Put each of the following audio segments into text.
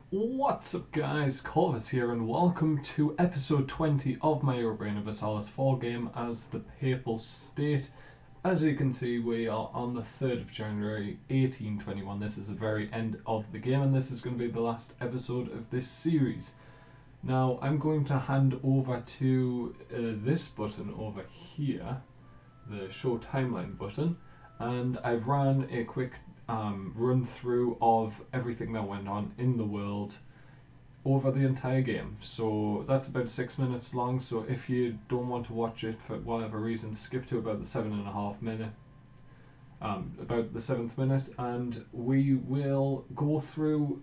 What's up guys, Corvus here and welcome to episode 20 of my Europa Universalis 4 game as the Papal State. As you can see, we are on the 3rd of January 1821. This is the very end of the game and this is going to be the last episode of this series. Now I'm going to hand over to this button over here, the show timeline button, and I've ran a quick run through of everything that went on in the world over the entire game. So that's about 6 minutes long, so if you don't want to watch it for whatever reason, skip to about the 7.5 minute, about the 7th minute, and we will go through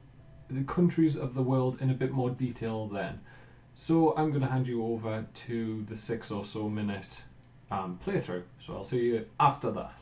the countries of the world in a bit more detail then. So I'm going to hand you over to the 6 or so minute playthrough, so I'll see you after that.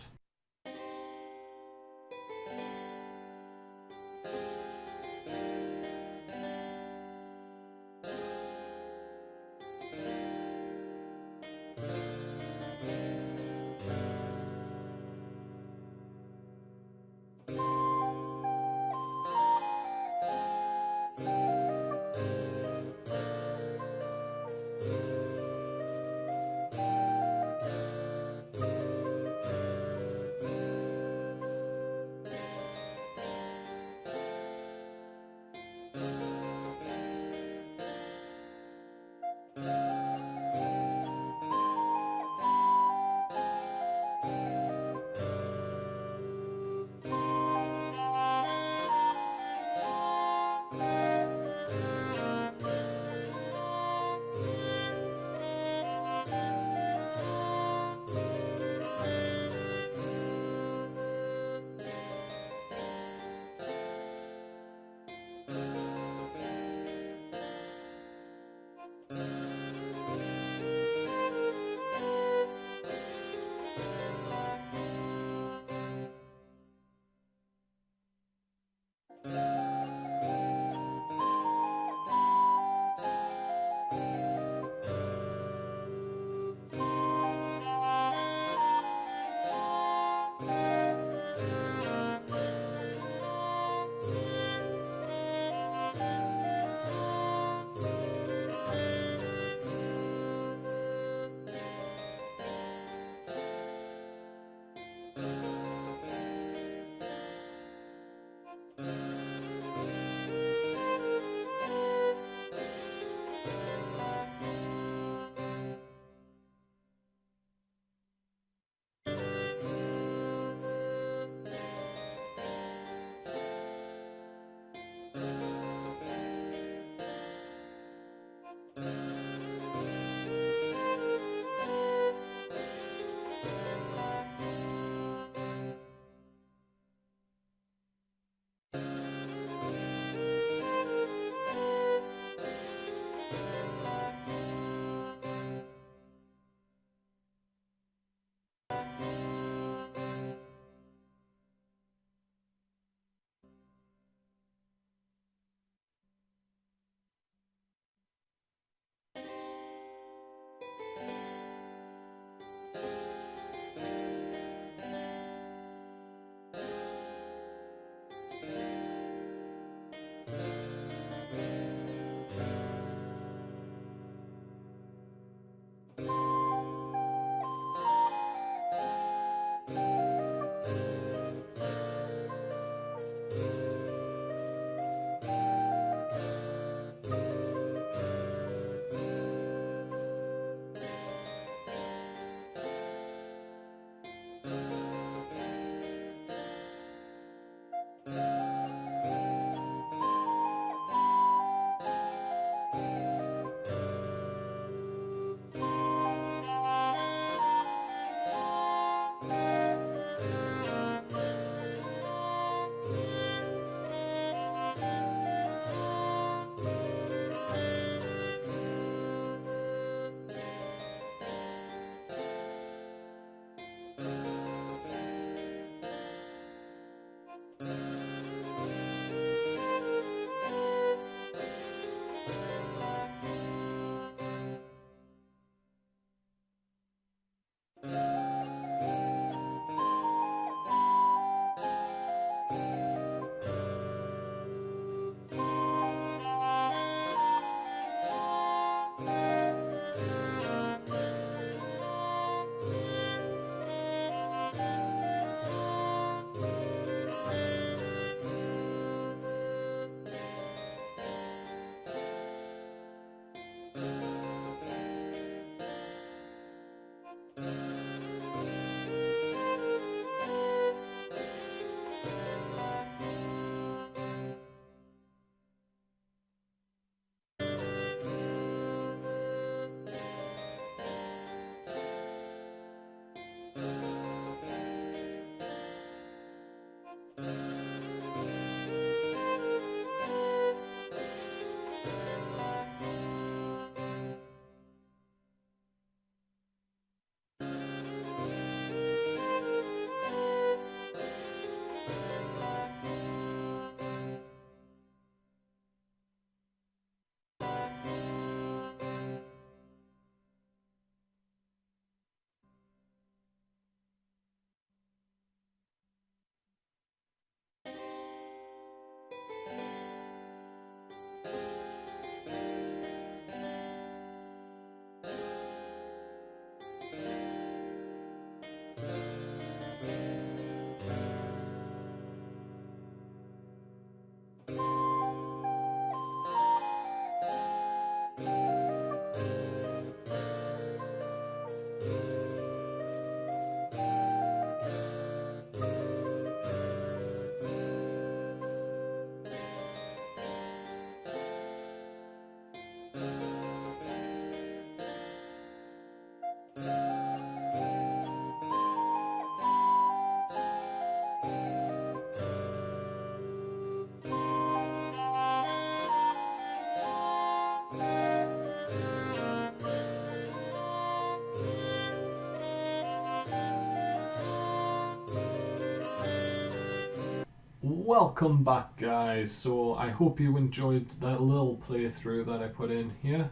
Welcome back, guys. So I hope you enjoyed that little playthrough that I put in here,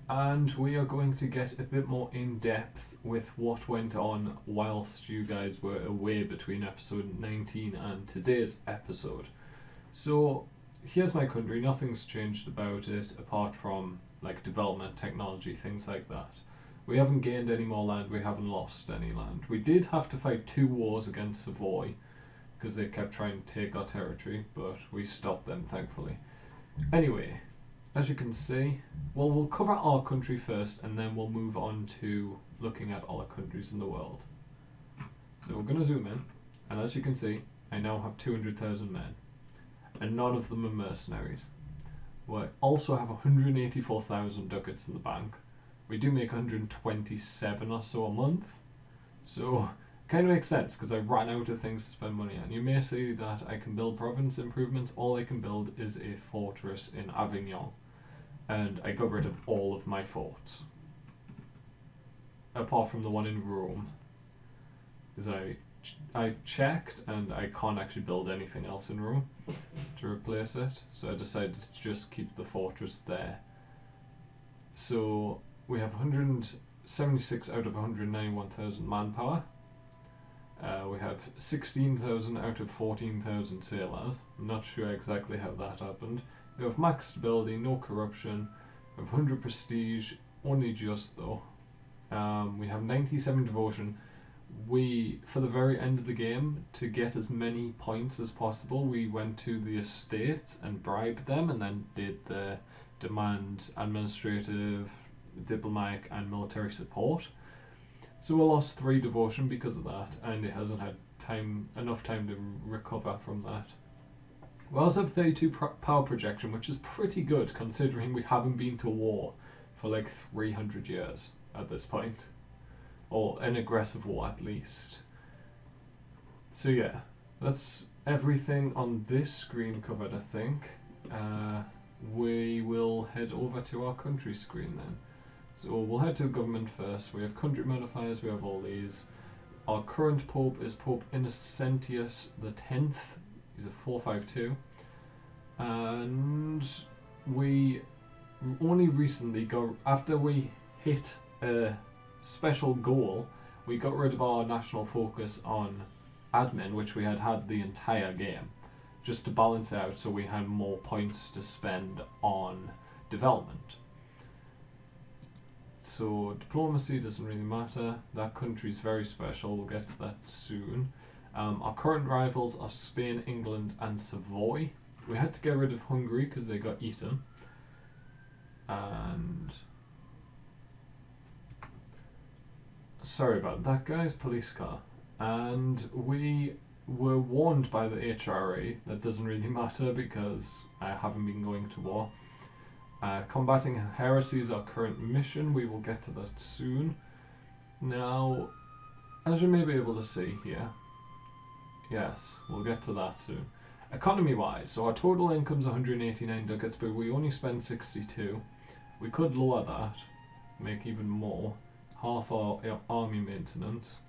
and we are going to get a bit more in depth with what went on whilst you guys were away between episode 19 and today's episode. So here's my country. Nothing's changed about it apart from like development, technology, things like that. We haven't gained any more land, we haven't lost any land. We did have to fight 2 wars against Savoy because they kept trying to take our territory, but we stopped them, thankfully. Anyway, as you can see, well, we'll cover our country first and then we'll move on to looking at other countries in the world. So we're going to zoom in, and as you can see, I now have 200,000 men, and none of them are mercenaries. We also have 184,000 ducats in the bank. We do make 127 or so a month, so kind of makes sense because I ran out of things to spend money on. You may see that I can build province improvements. All I can build is a fortress in Avignon, and I got rid of all of my forts apart from the one in Rome, because I checked and I can't actually build anything else in Rome to replace it, so I decided to just keep the fortress there. So we have 176 out of 191,000 manpower. We have 16,000 out of 14,000 sailors. I'm not sure exactly how that happened. We have max stability, no corruption. We have 100 prestige, only just though. We have 97 devotion. For the very end of the game, to get as many points as possible, we went to the estates and bribed them and then did the demand administrative, diplomatic and military support. So we lost 3 devotion because of that, and it hasn't had enough time to recover from that. We also have 32 power projection, which is pretty good considering we haven't been to war for like 300 years at this point, or an aggressive war at least. So yeah, that's everything on this screen covered, I think. We will head over to our country screen then. So we'll head to government first. We have country modifiers, we have all these. Our current Pope is Pope Innocentius X. He's a 452. And we only recently got, after we hit a special goal, we got rid of our national focus on admin, which we had the entire game, just to balance it out so we had more points to spend on development. So diplomacy doesn't really matter. That country's very special. We'll get to that soon. Our current rivals are Spain, England and Savoy. We had to get rid of Hungary because they got eaten. And sorry about that, guys. Police car. And we were warned by the HRA. That doesn't really matter because I haven't been going to war. Combating heresy is our current mission. We will get to that soon. Now, as you may be able to see here, yes, we'll get to that soon. Economy wise, so our total income's 189 ducats, but we only spend 62. We could lower that, make even more. Half our army maintenance.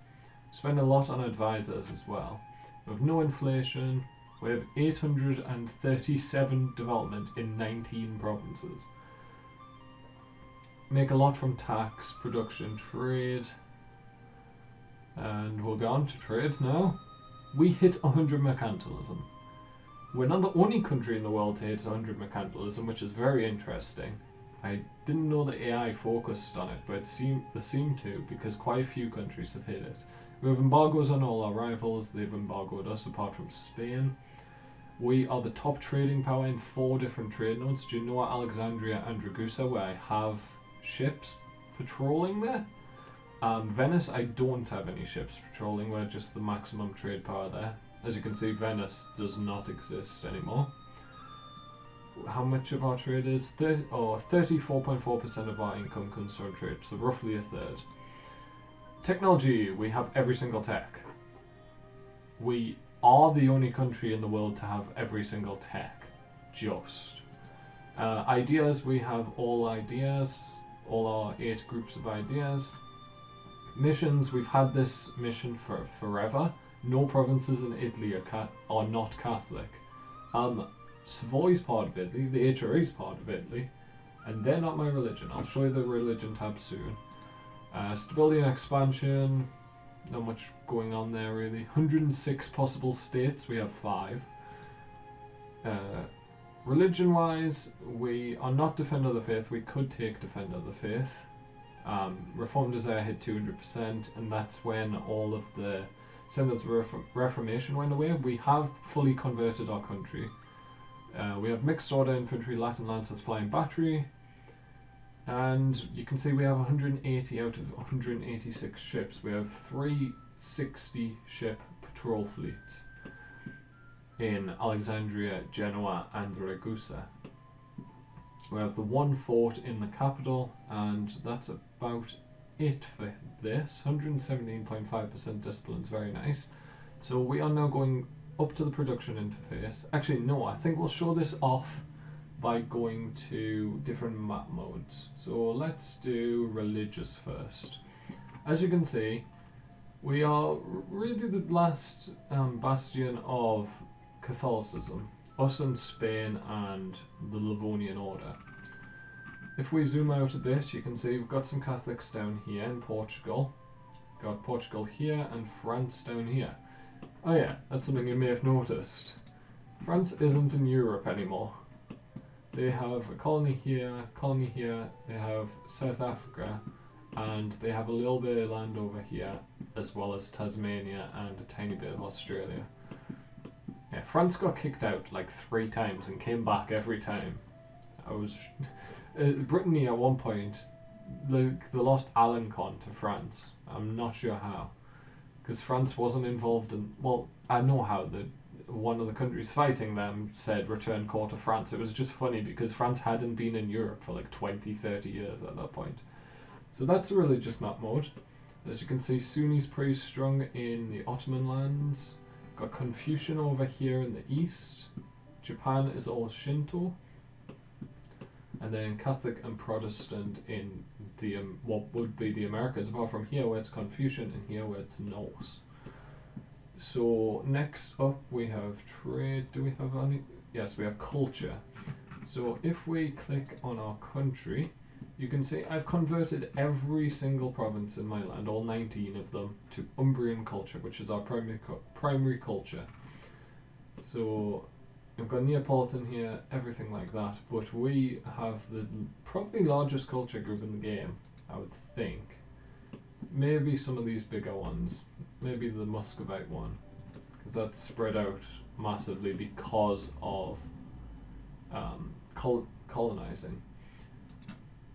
Spend a lot on advisors as well. We have no inflation. We have 837 development in 19 provinces. Make a lot from tax, production, trade. And we'll go on to trade now. We hit 100 mercantilism. We're not the only country in the world to hit 100 mercantilism, which is very interesting. I didn't know the AI focused on it, but they seem to, because quite a few countries have hit it. We have embargoes on all our rivals. They've embargoed us apart from Spain. We are the top trading power in 4 different trade nodes: Genoa, Alexandria and Ragusa, where I have ships patrolling there. Venice, I don't have any ships patrolling. We're just the maximum trade power there. As you can see, Venice does not exist anymore. How much of our trade is? 34.4% of our income comes from trade, so roughly a third. Technology, we have every single tech. We are the only country in the world to have every single tech. Just. Ideas, we have all ideas, all our 8 groups of ideas. Missions, we've had this mission for forever. No provinces in Italy are not Catholic. Savoy's part of Italy, the HRE's part of Italy, and they're not my religion. I'll show you the religion tab soon. Stability and expansion, not much going on there really. 106 possible states, we have 5. Religion wise, we are not Defender of the Faith, we could take Defender of the Faith. Reformed Desire hit 200%, and that's when all of the symbols of Reformation went away. We have fully converted our country. We have Mixed Order Infantry, Latin Lancers, Flying Battery, and you can see we have 180 out of 186 ships. We have 360 ship patrol fleets in Alexandria, Genoa and Ragusa. We have the 1 fort in the capital, and that's about it for this. 117.5% discipline is very nice. So we are now going up to the production interface. Actually no, I think we'll show this off by going to different map modes. So let's do religious first. As you can see, we are really the last bastion of Catholicism, us and Spain and the Livonian Order. If we zoom out a bit, you can see we've got some Catholics down here in Portugal. Got Portugal here and France down here. Oh yeah, that's something you may have noticed. France isn't in Europe anymore. They have a colony here, they have South Africa, and they have a little bit of land over here, as well as Tasmania and a tiny bit of Australia. Yeah, France got kicked out like 3 times and came back every time. Brittany at one point, they lost Alencon to France. I'm not sure how, because France wasn't involved in. Well, I know how. One of the countries fighting them said return core to France. It was just funny because France hadn't been in Europe for like 20-30 years at that point. So that's the religious map mode. As you can see, Sunni's pretty strong in the Ottoman lands. Got Confucian over here in the east. Japan is all Shinto. And then Catholic and Protestant in the what would be the Americas, apart from here where it's Confucian and here where it's Norse. So next up we have trade. Do we have any? Yes, we have culture. So if we click on our country, you can see I've converted every single province in my land, all 19 of them, to Umbrian culture, which is our primary culture. So we've got Neapolitan here, everything like that, but we have the probably largest culture group in the game, I would think. Maybe some of these bigger ones, maybe the Muscovite one, because that's spread out massively because of colonizing.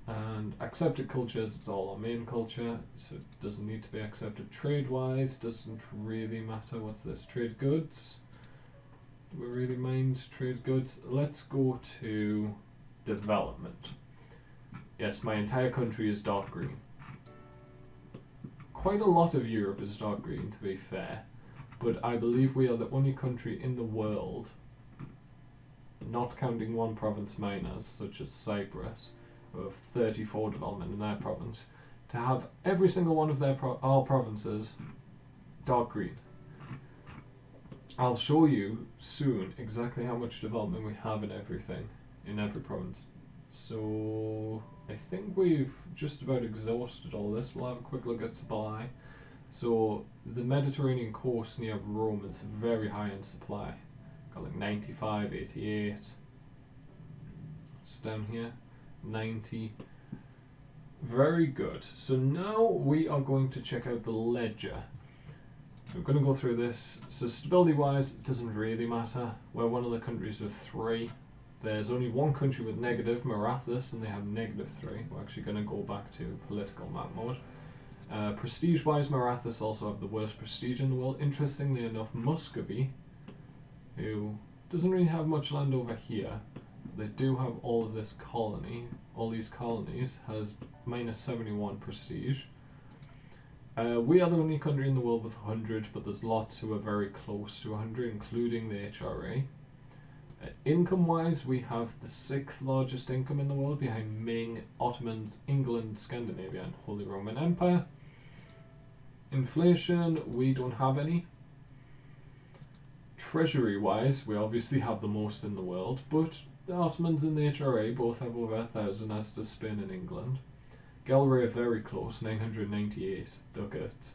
And accepted cultures, it's all our main culture, so it doesn't need to be accepted. Trade-wise, doesn't really matter. What's this? Trade goods. Do we really mind trade goods? Let's go to development. Yes, my entire country is dark green. Quite a lot of Europe is dark green, to be fair, but I believe we are the only country in the world, not counting one province miners, such as Cyprus, who have 34 development in their province, to have every single one of our provinces dark green. I'll show you soon exactly how much development we have in everything, in every province. So I think we've just about exhausted all this. We'll have a quick look at supply. So the Mediterranean coast near Rome is very high in supply. Got like 95, 88. It's down here, 90. Very good. So now we are going to check out the ledger. We're going to go through this. So stability wise, it doesn't really matter. We're one of the countries with 3. There's only one country with negative, Marathas, and they have -3. We're actually going to go back to political map mode. Prestige wise, Marathas also have the worst prestige in the world. Interestingly enough, Muscovy, who doesn't really have much land over here, they do have all of this colony, all these colonies, has -71 prestige. We are the only country in the world with 100, but there's lots who are very close to 100, including the HRA. Income-wise, we have the 6th largest income in the world, behind Ming, Ottomans, England, Scandinavia, and Holy Roman Empire. Inflation, we don't have any. Treasury-wise, we obviously have the most in the world, but the Ottomans and the HRA both have over 1,000, as does Spain and England. Galway are very close, 998 ducats.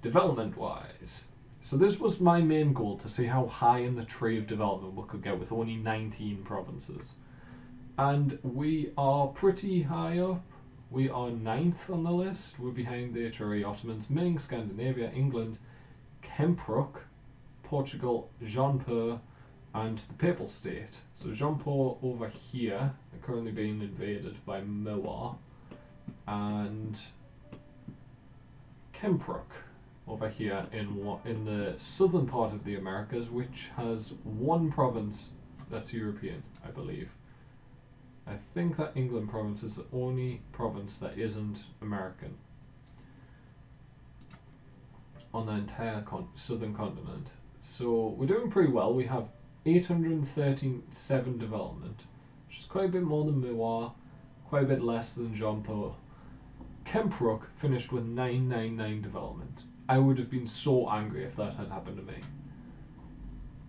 Development-wise, so this was my main goal, to see how high in the tree of development we could get with only 19 provinces. And we are pretty high up. We are 9th on the list. We're behind the HRA, Ottomans, Ming, Scandinavia, England, Kempruk, Portugal, Jean-Pur, and the Papal State. So Jean-Pur over here are currently being invaded by Moa, and Kempruk over here in the southern part of the Americas, which has one province that's European, I believe. I think that England province is the only province that isn't American on the entire southern continent. So we're doing pretty well. We have 837 development, which is quite a bit more than Moa, quite a bit less than Jean-Pur. Kempruk finished with 999 development. I would have been so angry if that had happened to me.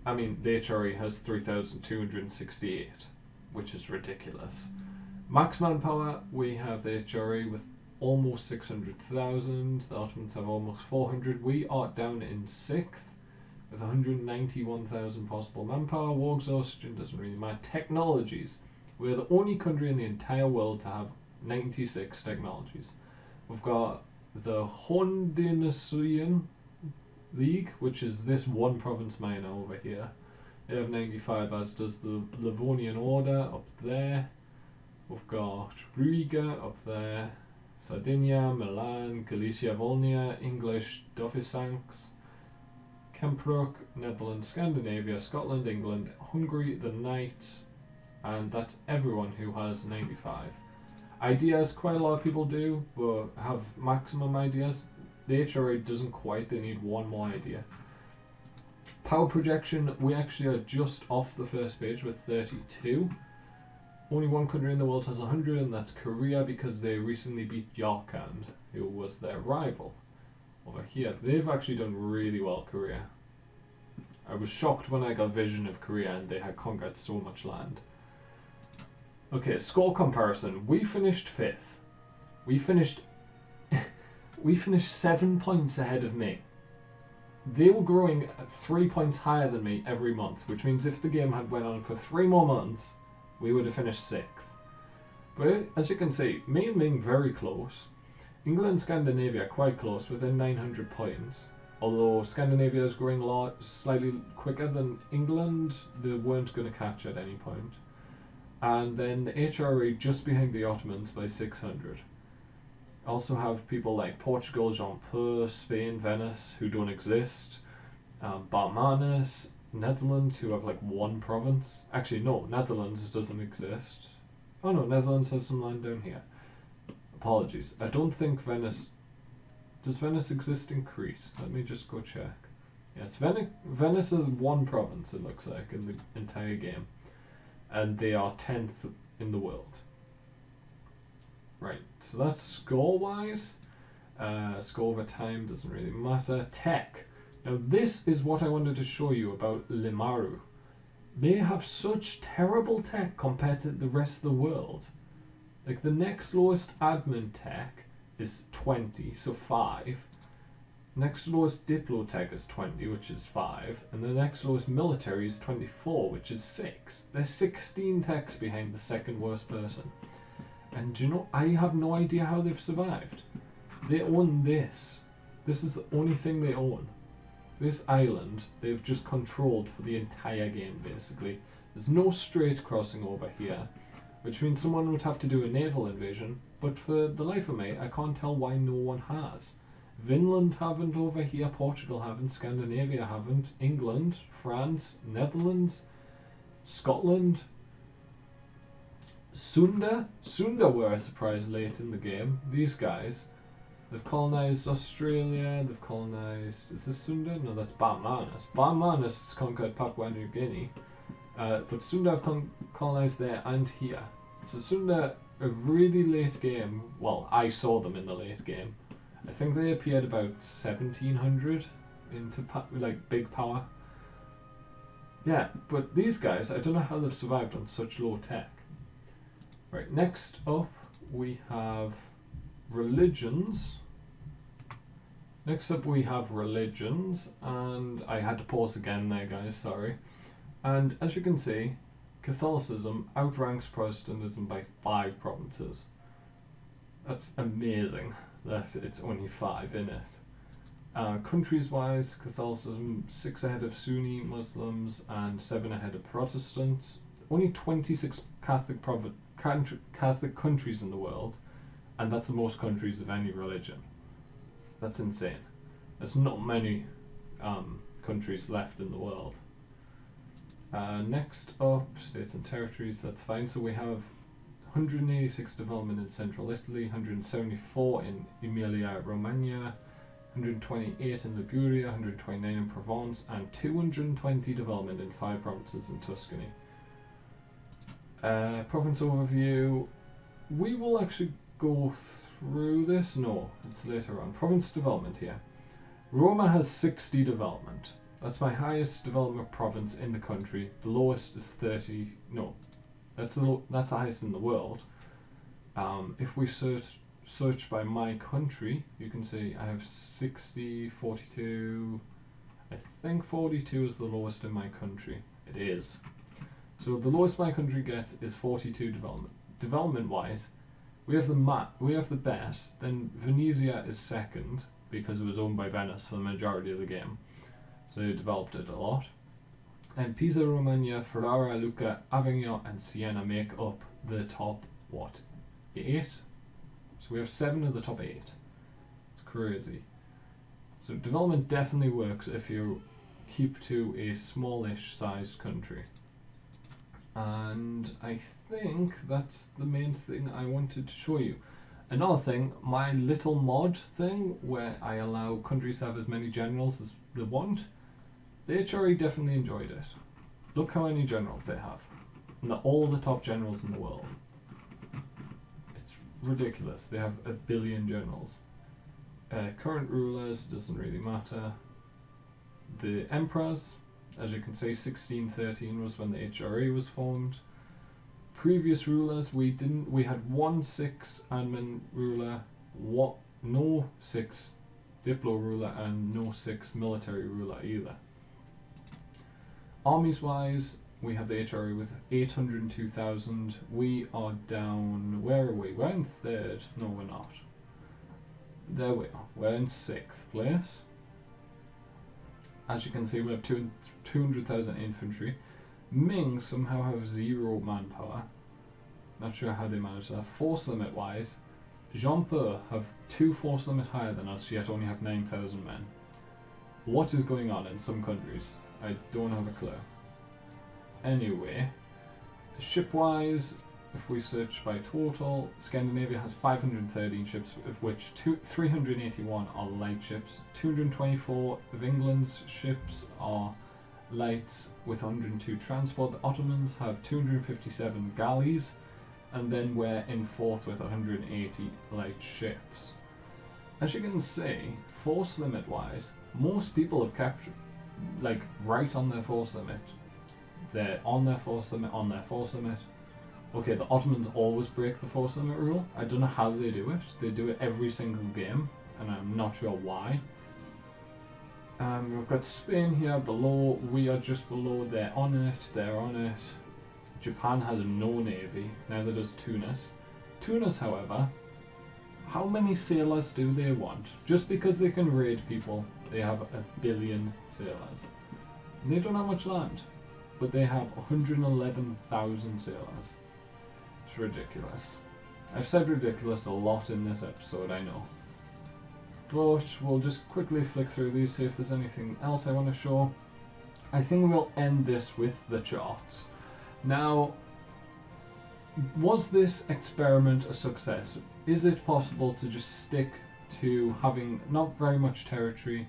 I mean, the HRE has 3,268, which is ridiculous. Max manpower, we have the HRE with almost 600,000. The Ottomans have almost 400. We are down in 6th with 191,000 possible manpower. War exhaustion doesn't really matter. Technologies, we're the only country in the entire world to have 96 technologies. We've got the Hondenasian League, which is this one province minor over here. They have 95, as does the Livonian Order up there. We've got Riga up there, Sardinia, Milan, Galicia, Volnia, English, Dauphisanx, Kempruk, Netherlands, Scandinavia, Scotland, England, Hungary, the Knights, and that's everyone who has 95. Ideas, quite a lot of people do, but have maximum ideas. The HRA doesn't quite, they need one more idea. Power projection, we actually are just off the first page with 32. Only one country in the world has 100, and that's Korea, because they recently beat Yarkand, who was their rival. Over here, they've actually done really well, Korea. I was shocked when I got vision of Korea and they had conquered so much land. Okay, score comparison. We finished 5th. We finished 7 points ahead of me. They were growing at 3 points higher than me every month, which means if the game had went on for 3 more months, we would have finished 6th. But as you can see, me and Ming very close. England and Scandinavia quite close, within 900 points. Although Scandinavia is growing slightly quicker than England, they weren't going to catch at any point. And then the HRE just behind the Ottomans by 600. Also have people like Portugal, Jean-Pur, Spain, Venice, who don't exist. Barmanis, Netherlands, who have like one province. Actually, no, Netherlands doesn't exist. Oh no, Netherlands has some land down here. Apologies. I don't think Venice... Does Venice exist in Crete? Let me just go check. Yes, Venice is one province, it looks like, in the entire game. And they are 10th in the world. Right, so that's score-wise. Score over time doesn't really matter. Tech. Now this is what I wanted to show you about Limaru. They have such terrible tech compared to the rest of the world. Like the next lowest admin tech is 20, so 5. Next lowest diplo tech is 20, which is 5. And the next lowest military is 24, which is 6. There's 16 techs behind the second worst person. And do you know, I have no idea how they've survived. They own this. This is the only thing they own. This island, they've just controlled for the entire game, basically. There's no straight crossing over here, which means someone would have to do a naval invasion, but for the life of me, I can't tell why no one has. Finland haven't over here, Portugal haven't, Scandinavia haven't, England, France, Netherlands, Scotland, Sunda were a surprise late in the game. These guys, they've colonised Australia, they've colonised... Is this Sunda? No, that's Barmanis. Barmanis has conquered Papua New Guinea, but Sunda have colonised there and here. So Sunda, a really late game, well, I saw them in the late game. I think they appeared about 1700 into like big power. Yeah, but these guys, I don't know how they've survived on such low tech. Right, next up we have religions. Next up we have religions, and I had to pause again there, guys, sorry. And as you can see, Catholicism outranks Protestantism by 5 provinces. That's amazing that it's only 5 in it. Countries-wise, Catholicism 6 ahead of Sunni Muslims and 7 ahead of Protestants. Only 26 Catholic countries in the world, and that's the most countries of any religion. That's insane. There's not many countries left in the world. Next up, states and territories, that's fine. So we have 186 development in central Italy, 174 in Emilia-Romagna, 128 in Liguria, 129 in Provence, and 220 development in 5 provinces in Tuscany. Province overview. We will actually go through this. No, it's later on. Province development here. Roma has 60 development. That's my highest development province in the country. The lowest is 30. No, that's the highest in the world. If we search by my country, you can see I have 60, 42. I think 42 is the lowest in my country. It is. So the lowest my country gets is 42 development. Development-wise, we have the best. Then Venezia is second because it was owned by Venice for the majority of the game, so they developed it a lot. And Pisa, Romagna, Ferrara, Lucca, Avignon, and Siena make up the top 8. So we have 7 of the top 8. It's crazy. So development definitely works if you keep to a smallish sized country. And I think that's the main thing I wanted to show you. Another thing, my little mod thing where I allow countries to have as many generals as they want, the HRE definitely enjoyed it. Look how many generals they have. And they're all the top generals in the world. It's ridiculous. They have 1 billion generals. Current rulers, doesn't really matter. The emperors, as you can see, 1613 was when the HRE was formed. Previous rulers, we had 1 6 admin ruler, no 6 diplo ruler, and no 6 military ruler either. Armies wise, we have the HRE with 802,000. We are down, where are we? We're in 3rd. No, we're not. There we are. We're in 6th place. As you can see, we have 200,000 infantry. Ming somehow have 0 manpower. Not sure how they manage that. Force limit wise, Jean-Peur have 2 force limit higher than us, yet only have 9,000 men. What is going on in some countries? I don't have a clue. Anyway, ship wise, if we search by total, Scandinavia has 513 ships, of which 381 are light ships. 224 of England's ships are lights with 102 transport. The Ottomans have 257 galleys, and then we're in 4th with 180 light ships. As you can see, force limit wise, most people have kept right on their force limit. They're on their force limit, on their force limit. Okay, the Ottomans always break the force limit rule. I don't know how they do it. They do it every single game, and I'm not sure why. We've got Spain here below. We are just below. They're on it. They're on it. Japan has no navy. Neither does Tunis. Tunis, however, how many sailors do they want? Just because they can raid people, they have 1 billion sailors. And they don't have much land, but they have 111,000 sailors. It's ridiculous. I've said ridiculous a lot in this episode, I know. But we'll just quickly flick through these, see if there's anything else I want to show. I think we'll end this with the charts. Now, was this experiment a success? Is it possible to just stick to having not very much territory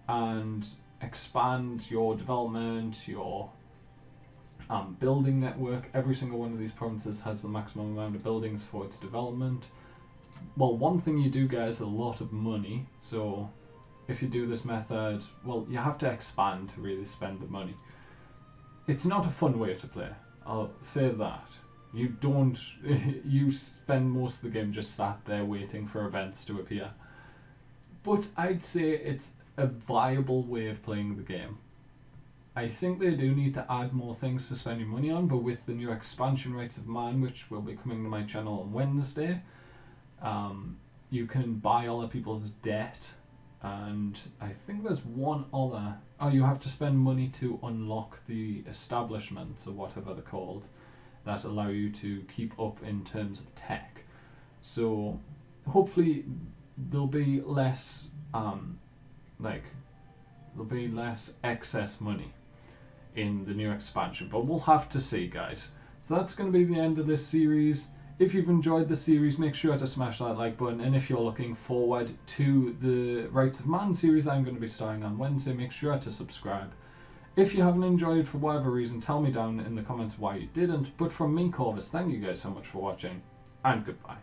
and expand your development, your building network? Every single one of these provinces has the maximum amount of buildings for its development. Well, one thing you do get is a lot of money, so if you do this method, well, you have to expand to really spend the money. it's not a fun way to play. I'll say that. You don't. You spend most of the game just sat there waiting for events to appear. But I'd say it's a viable way of playing the game. I think they do need to add more things to spend your money on, but with the new expansion Rights of Man, which will be coming to my channel on Wednesday, you can buy other people's debt, and I think there's one other. Oh, you have to spend money to unlock the establishments or whatever they're called that allow you to keep up in terms of tech. So hopefully there'll be less there'll be less excess money in the new expansion, but we'll have to see, guys. So that's going to be the end of this series. If you've enjoyed the series, make sure to smash that like button, and if you're looking forward to the Rights of Man series that I'm going to be starting on Wednesday, make sure to subscribe. If you haven't enjoyed for whatever reason, tell me down in the comments why you didn't. But from me, Corvus, thank you guys so much for watching, and goodbye.